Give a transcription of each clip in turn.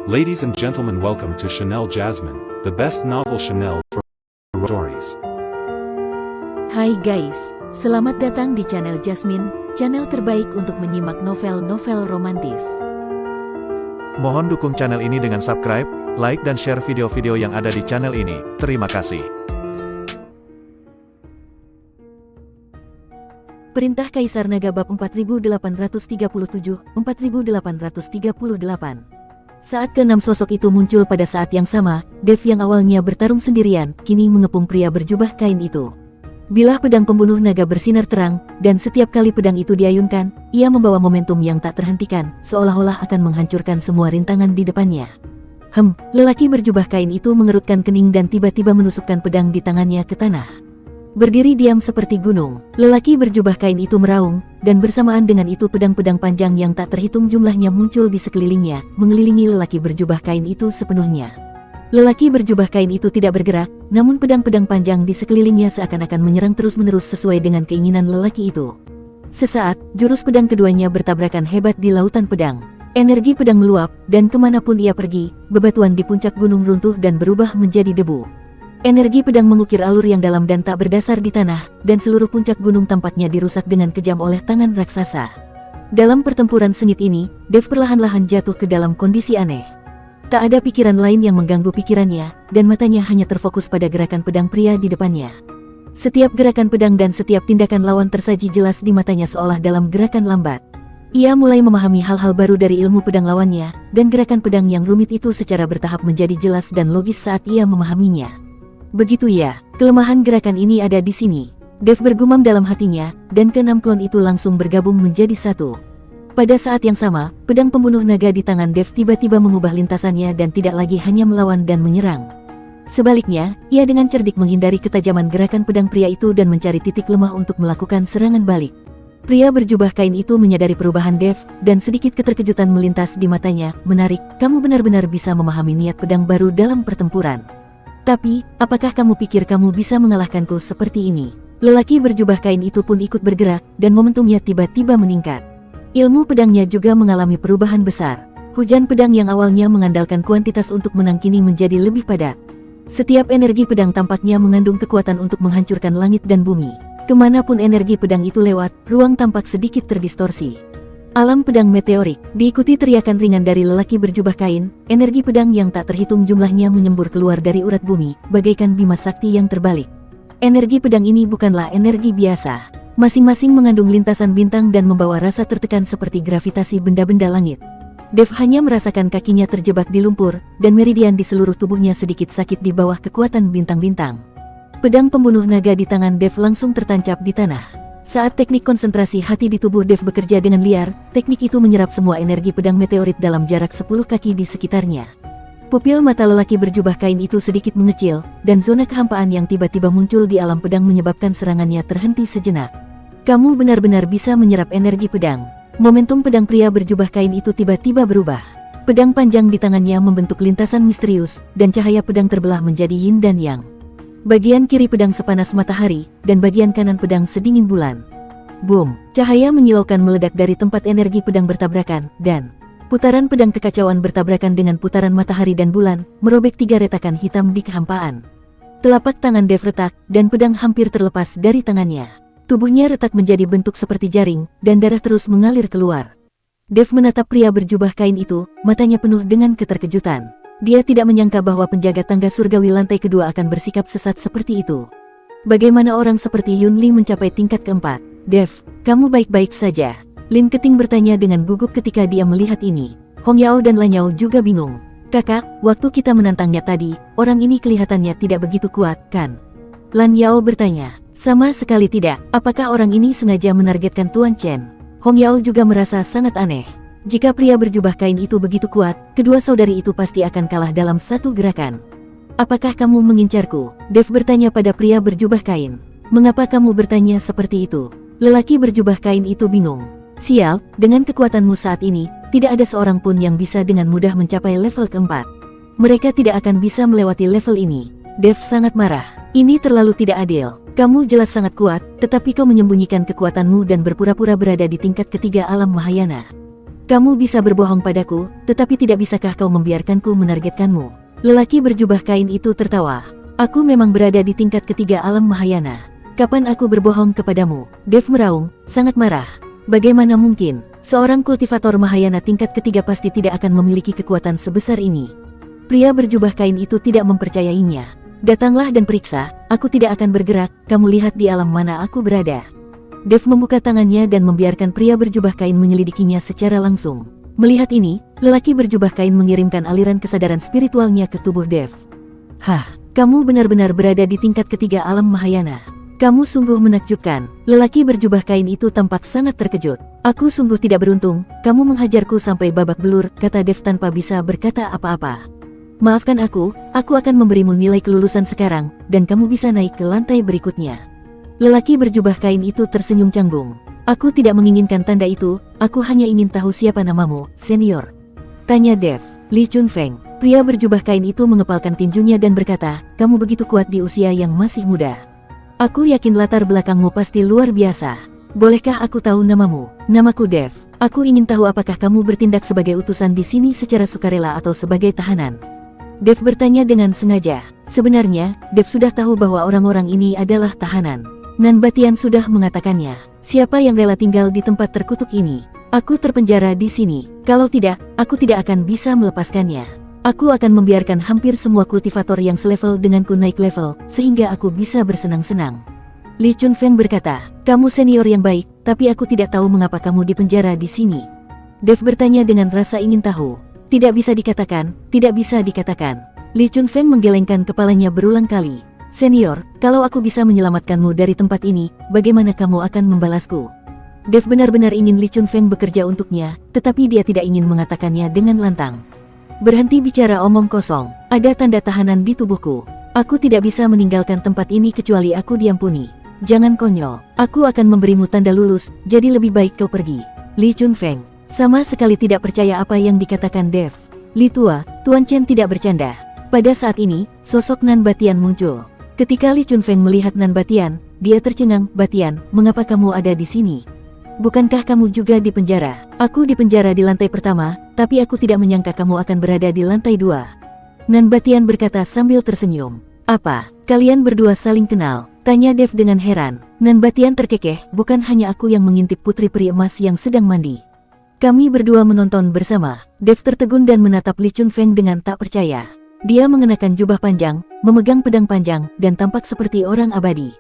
Ladies and gentlemen, welcome to Chanel Jasmine, the best novel Chanel for stories. Hai guys, selamat datang di channel Jasmine, channel terbaik untuk menyimak novel-novel romantis. Mohon dukung channel ini dengan subscribe, like dan share video-video yang ada di channel ini. Terima kasih. Perintah Kaisar Naga bab 4837-4838. Saat keenam sosok itu muncul pada saat yang sama, Dev yang awalnya bertarung sendirian, kini mengepung pria berjubah kain itu. Bilah pedang pembunuh naga bersinar terang, dan setiap kali pedang itu diayunkan, ia membawa momentum yang tak terhentikan, seolah-olah akan menghancurkan semua rintangan di depannya. Lelaki berjubah kain itu mengerutkan kening dan tiba-tiba menusukkan pedang di tangannya ke tanah. Berdiri diam seperti gunung, lelaki berjubah kain itu meraung, dan bersamaan dengan itu pedang-pedang panjang yang tak terhitung jumlahnya muncul di sekelilingnya, mengelilingi lelaki berjubah kain itu sepenuhnya. Lelaki berjubah kain itu tidak bergerak, namun pedang-pedang panjang di sekelilingnya seakan-akan menyerang terus-menerus sesuai dengan keinginan lelaki itu. Sesaat, jurus pedang keduanya bertabrakan hebat di lautan pedang. Energi pedang meluap, dan kemanapun ia pergi, bebatuan di puncak gunung runtuh dan berubah menjadi debu. Energi pedang mengukir alur yang dalam dan tak berdasar di tanah, dan seluruh puncak gunung tampaknya dirusak dengan kejam oleh tangan raksasa. Dalam pertempuran sengit ini, Dev perlahan-lahan jatuh ke dalam kondisi aneh. Tak ada pikiran lain yang mengganggu pikirannya, dan matanya hanya terfokus pada gerakan pedang pria di depannya. Setiap gerakan pedang dan setiap tindakan lawan tersaji jelas di matanya seolah dalam gerakan lambat. Ia mulai memahami hal-hal baru dari ilmu pedang lawannya, dan gerakan pedang yang rumit itu secara bertahap menjadi jelas dan logis saat ia memahaminya. Begitu ya, kelemahan gerakan ini ada di sini. Dev bergumam dalam hatinya, dan keenam klon itu langsung bergabung menjadi satu. Pada saat yang sama, pedang pembunuh naga di tangan Dev tiba-tiba mengubah lintasannya dan tidak lagi hanya melawan dan menyerang. Sebaliknya, ia dengan cerdik menghindari ketajaman gerakan pedang pria itu dan mencari titik lemah untuk melakukan serangan balik. Pria berjubah kain itu menyadari perubahan Dev, dan sedikit keterkejutan melintas di matanya. Menarik, kamu benar-benar bisa memahami niat pedang baru dalam pertempuran. Tapi, apakah kamu pikir kamu bisa mengalahkanku seperti ini? Lelaki berjubah kain itu pun ikut bergerak, dan momentumnya tiba-tiba meningkat. Ilmu pedangnya juga mengalami perubahan besar. Hujan pedang yang awalnya mengandalkan kuantitas untuk menang kini menjadi lebih padat. Setiap energi pedang tampaknya mengandung kekuatan untuk menghancurkan langit dan bumi. Kemanapun energi pedang itu lewat, ruang tampak sedikit terdistorsi. Alam pedang meteorik, diikuti teriakan ringan dari lelaki berjubah kain, energi pedang yang tak terhitung jumlahnya menyembur keluar dari urat bumi, bagaikan bima sakti yang terbalik. Energi pedang ini bukanlah energi biasa. Masing-masing mengandung lintasan bintang dan membawa rasa tertekan seperti gravitasi benda-benda langit. Dev hanya merasakan kakinya terjebak di lumpur, dan meridian di seluruh tubuhnya sedikit sakit di bawah kekuatan bintang-bintang. Pedang pembunuh naga di tangan Dev langsung tertancap di tanah. Saat teknik konsentrasi hati di tubuh Dev bekerja dengan liar, teknik itu menyerap semua energi pedang meteorit dalam jarak 10 kaki di sekitarnya. Pupil mata lelaki berjubah kain itu sedikit mengecil, dan zona kehampaan yang tiba-tiba muncul di alam pedang menyebabkan serangannya terhenti sejenak. Kamu benar-benar bisa menyerap energi pedang. Momentum pedang pria berjubah kain itu tiba-tiba berubah. Pedang panjang di tangannya membentuk lintasan misterius, dan cahaya pedang terbelah menjadi yin dan yang. Bagian kiri pedang sepanas matahari, dan bagian kanan pedang sedingin bulan. Boom! Cahaya menyilaukan meledak dari tempat energi pedang bertabrakan, dan putaran pedang kekacauan bertabrakan dengan putaran matahari dan bulan, merobek 3 retakan hitam di kehampaan. Telapak tangan Dev retak, dan pedang hampir terlepas dari tangannya. Tubuhnya retak menjadi bentuk seperti jaring, dan darah terus mengalir keluar. Dev menatap pria berjubah kain itu, matanya penuh dengan keterkejutan. Dia tidak menyangka bahwa penjaga tangga surgawi lantai kedua akan bersikap sesat seperti itu. Bagaimana orang seperti Yun Li mencapai tingkat keempat? Dev, kamu baik-baik saja? Lin Keting bertanya dengan gugup ketika dia melihat ini. Hong Yao dan Lan Yao juga bingung. Kakak, waktu kita menantangnya tadi, orang ini kelihatannya tidak begitu kuat, kan? Lan Yao bertanya. Sama sekali tidak, apakah orang ini sengaja menargetkan Tuan Chen? Hong Yao juga merasa sangat aneh. Jika pria berjubah kain itu begitu kuat, kedua saudari itu pasti akan kalah dalam satu gerakan. Apakah kamu mengincarku? Dev bertanya pada pria berjubah kain. Mengapa kamu bertanya seperti itu? Lelaki berjubah kain itu bingung. Sial, dengan kekuatanmu saat ini, tidak ada seorang pun yang bisa dengan mudah mencapai level keempat. Mereka tidak akan bisa melewati level ini. Dev sangat marah. Ini terlalu tidak adil. Kamu jelas sangat kuat, tetapi kau menyembunyikan kekuatanmu dan berpura-pura berada di tingkat ketiga alam Mahayana. Kamu bisa berbohong padaku, tetapi tidak bisakah kau membiarkanku menargetkanmu? Lelaki berjubah kain itu tertawa. Aku memang berada di tingkat ketiga alam Mahayana. Kapan aku berbohong kepadamu? Dev meraung, sangat marah. Bagaimana mungkin? Seorang kultivator Mahayana tingkat ketiga pasti tidak akan memiliki kekuatan sebesar ini. Pria berjubah kain itu tidak mempercayainya. Datanglah dan periksa, aku tidak akan bergerak, kamu lihat di alam mana aku berada. Dev membuka tangannya dan membiarkan pria berjubah kain menyelidikinya secara langsung. Melihat ini, lelaki berjubah kain mengirimkan aliran kesadaran spiritualnya ke tubuh Dev. Hah, kamu benar-benar berada di tingkat ketiga alam Mahayana. Kamu sungguh menakjubkan. Lelaki berjubah kain itu tampak sangat terkejut. Aku sungguh tidak beruntung, kamu menghajarku sampai babak belur, kata Dev tanpa bisa berkata apa-apa. Maafkan aku akan memberimu nilai kelulusan sekarang, dan kamu bisa naik ke lantai berikutnya. Lelaki berjubah kain itu tersenyum canggung. Aku tidak menginginkan tanda itu, aku hanya ingin tahu siapa namamu, senior. Tanya Dev. Li Chunfeng. Pria berjubah kain itu mengepalkan tinjunya dan berkata, kamu begitu kuat di usia yang masih muda. Aku yakin latar belakangmu pasti luar biasa. Bolehkah aku tahu namamu? Namaku Dev. Aku ingin tahu apakah kamu bertindak sebagai utusan di sini secara sukarela atau sebagai tahanan. Dev bertanya dengan sengaja. Sebenarnya, Dev sudah tahu bahwa orang-orang ini adalah tahanan. Nanbatian sudah mengatakannya. Siapa yang rela tinggal di tempat terkutuk ini? Aku terpenjara di sini. Kalau tidak, aku tidak akan bisa melepaskannya. Aku akan membiarkan hampir semua kultivator yang selevel denganku naik level, sehingga aku bisa bersenang-senang. Li Chunfeng berkata, kamu senior yang baik, tapi aku tidak tahu mengapa kamu dipenjara di sini. Dev bertanya dengan rasa ingin tahu. Tidak bisa dikatakan, tidak bisa dikatakan. Li Chunfeng menggelengkan kepalanya berulang kali. Senior, kalau aku bisa menyelamatkanmu dari tempat ini, bagaimana kamu akan membalasku? Dev benar-benar ingin Li Chunfeng bekerja untuknya, tetapi dia tidak ingin mengatakannya dengan lantang. Berhenti bicara omong kosong, ada tanda tahanan di tubuhku. Aku tidak bisa meninggalkan tempat ini kecuali aku diampuni. Jangan konyol, aku akan memberimu tanda lulus, jadi lebih baik kau pergi. Li Chunfeng sama sekali tidak percaya apa yang dikatakan Dev. Li tua, Tuan Chen tidak bercanda. Pada saat ini, sosok Nanbatian muncul. Ketika Li Chunfeng melihat Nanbatian, dia tercengang. Batian, mengapa kamu ada di sini? Bukankah kamu juga di penjara? Aku di penjara di lantai pertama, tapi aku tidak menyangka kamu akan berada di lantai 2. Nanbatian berkata sambil tersenyum. Apa, kalian berdua saling kenal? Tanya Dev dengan heran. Nanbatian terkekeh, bukan hanya aku yang mengintip putri peri emas yang sedang mandi. Kami berdua menonton bersama. Dev tertegun dan menatap Li Chunfeng dengan tak percaya. Dia mengenakan jubah panjang, memegang pedang panjang, dan tampak seperti orang abadi.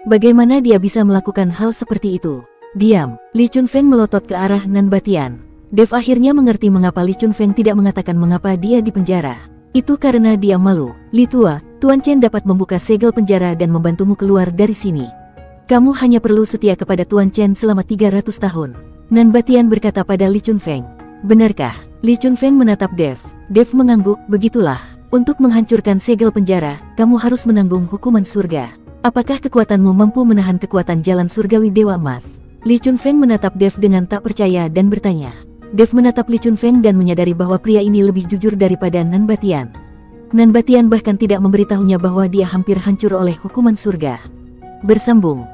Bagaimana dia bisa melakukan hal seperti itu? Diam, Li Chunfeng melotot ke arah Nanbatian. Dev akhirnya mengerti mengapa Li Chunfeng tidak mengatakan mengapa dia di penjara. Itu karena dia malu. Li tua, Tuan Chen dapat membuka segel penjara dan membantumu keluar dari sini. Kamu hanya perlu setia kepada Tuan Chen selama 300 tahun. Nanbatian berkata pada Li Chunfeng. Benarkah? Li Chunfeng menatap Dev. Dev mengangguk, begitulah. Untuk menghancurkan segel penjara, kamu harus menanggung hukuman surga. Apakah kekuatanmu mampu menahan kekuatan jalan surgawi Dewa Emas? Li Chunfeng menatap Dev dengan tak percaya dan bertanya. Dev menatap Li Chunfeng dan menyadari bahwa pria ini lebih jujur daripada Nanbatian. Nanbatian bahkan tidak memberitahunya bahwa dia hampir hancur oleh hukuman surga. Bersambung.